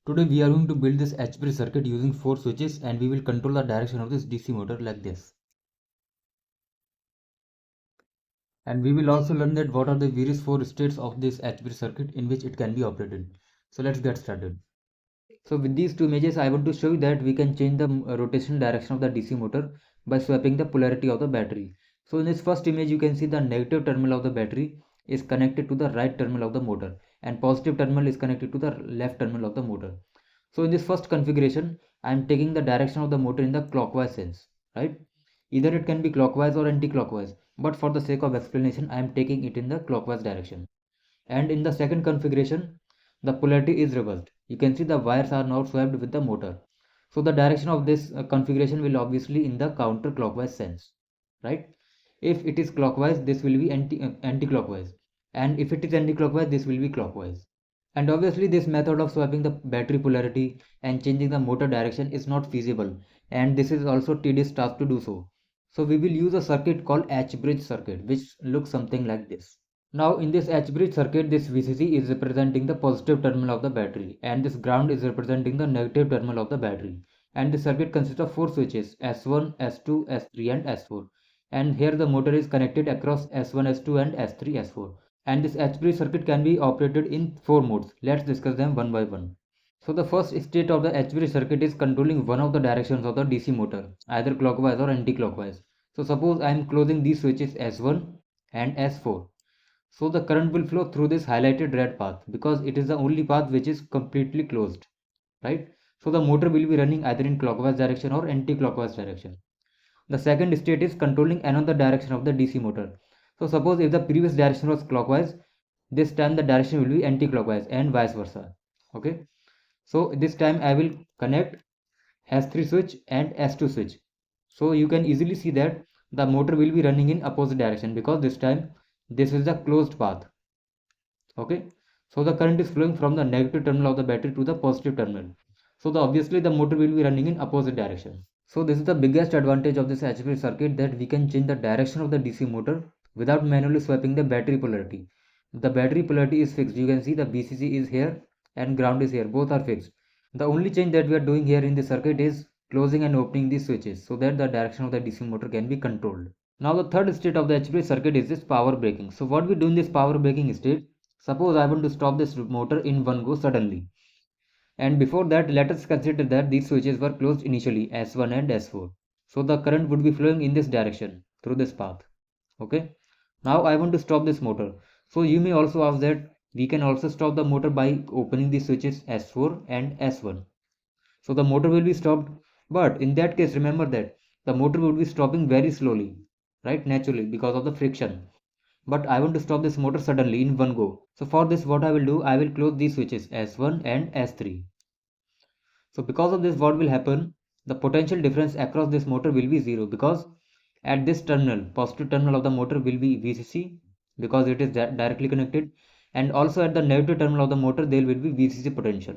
Today we are going to build this H-bridge circuit using 4 switches, and we will control the direction of this DC motor like this. And we will also learn that what are the various 4 states of this H-bridge circuit in which it can be operated. So let's get started. So with these two images I want to show you that we can change the rotation direction of the DC motor by swapping the polarity of the battery. So in this first image you can see the negative terminal of the battery is connected to the right terminal of the motor and positive terminal is connected to the left terminal of the motor. So in this first configuration, I am taking the direction of the motor in the clockwise sense, right? Either it can be clockwise or anti-clockwise, but for the sake of explanation, I am taking it in the clockwise direction. And in the second configuration, the polarity is reversed. You can see the wires are now swapped with the motor. So the direction of this configuration will obviously in the counterclockwise sense, right? If it is clockwise, this will be anti-clockwise, and if it is anti-clockwise, this will be clockwise. And obviously this method of swapping the battery polarity and changing the motor direction is not feasible, and this is also tedious task to do so. So we will use a circuit called H-bridge circuit, which looks something like this. Now in this H-bridge circuit, this VCC is representing the positive terminal of the battery and this ground is representing the negative terminal of the battery. And the circuit consists of 4 switches S1, S2, S3 and S4. And here the motor is connected across S1, S2 and S3, S4. And this H-bridge circuit can be operated in 4 modes. Let's discuss them one by one. So the first state of the H-bridge circuit is controlling one of the directions of the DC motor, either clockwise or anti-clockwise. So suppose I am closing these switches S1 and S4. So the current will flow through this highlighted red path because it is the only path which is completely closed, right? So the motor will be running either in clockwise direction or anti-clockwise direction. The second state is controlling another direction of the DC motor. So suppose if the previous direction was clockwise, this time the direction will be anti-clockwise and vice versa. Okay. So this time I will connect S3 switch and S2 switch. So you can easily see that the motor will be running in opposite direction because this time this is the closed path. Okay. So the current is flowing from the negative terminal of the battery to the positive terminal. So obviously the motor will be running in opposite direction. So this is the biggest advantage of this HV circuit, that we can change the direction of the DC motor without manually swapping the battery polarity. The battery polarity is fixed. You can see the VCC is here and ground is here. Both are fixed. The only change that we are doing here in the circuit is closing and opening these switches so that the direction of the DC motor can be controlled. Now the third state of the HV circuit is this power braking. So what we do in this power braking state, suppose I want to stop this motor in one go suddenly. And before that, let us consider that these switches were closed initially, S1 and S4. So the current would be flowing in this direction through this path. Okay. Now I want to stop this motor. So you may also ask that we can also stop the motor by opening the switches S4 and S1. So the motor will be stopped. But in that case, remember that the motor will be stopping very slowly, right? Naturally, because of the friction. But I want to stop this motor suddenly in one go. So for this, what I will do, I will close these switches S1 and S3. So because of this, what will happen? The potential difference across this motor will be 0 because at this terminal, positive terminal of the motor will be VCC because it is directly connected, and also at the negative terminal of the motor there will be VCC potential.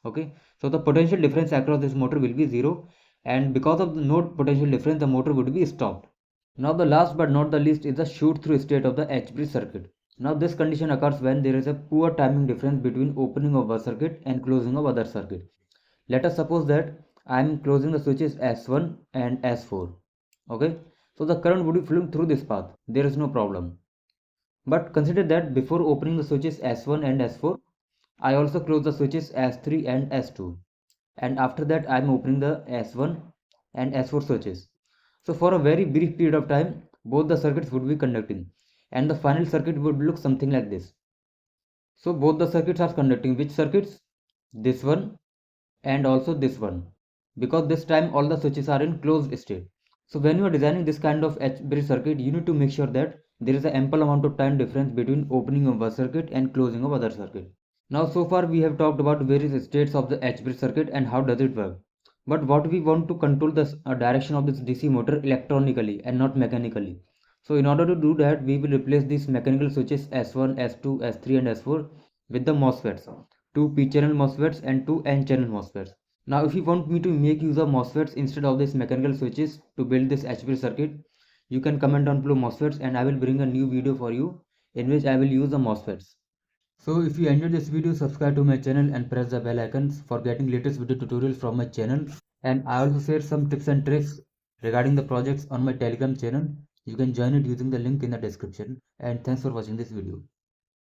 Okay, so the potential difference across this motor will be 0, and because of the no potential difference, the motor would be stopped. Now the last but not the least is the shoot through state of the H-bridge circuit. Now this condition occurs when there is a poor timing difference between opening of one circuit and closing of other circuit. Let us suppose that I am closing the switches S1 and S4. Okay, so the current would be flowing through this path. There is no problem. But consider that before opening the switches S1 and S4, I also close the switches S3 and S2. And after that I am opening the S1 and S4 switches. So for a very brief period of time, both the circuits would be conducting. And the final circuit would look something like this. So both the circuits are conducting. Which circuits? This one and also this one, because this time all the switches are in closed state. So when you are designing this kind of H-bridge circuit, you need to make sure that there is an ample amount of time difference between opening of one circuit and closing of other circuit. Now so far we have talked about various states of the H-bridge circuit and how does it work. But what we want to control the direction of this DC motor electronically and not mechanically. So in order to do that, we will replace these mechanical switches S1, S2, S3 and S4 with the MOSFETs. 2 P-channel MOSFETs and 2 N-channel MOSFETs. Now if you want me to make use of MOSFETs instead of this mechanical switches to build this H-bridge circuit, you can comment down below MOSFETs and I will bring a new video for you in which I will use the MOSFETs. So if you enjoyed this video, subscribe to my channel and press the bell icons for getting latest video tutorials from my channel. And I also share some tips and tricks regarding the projects on my Telegram channel. You can join it using the link in the description. And thanks for watching this video.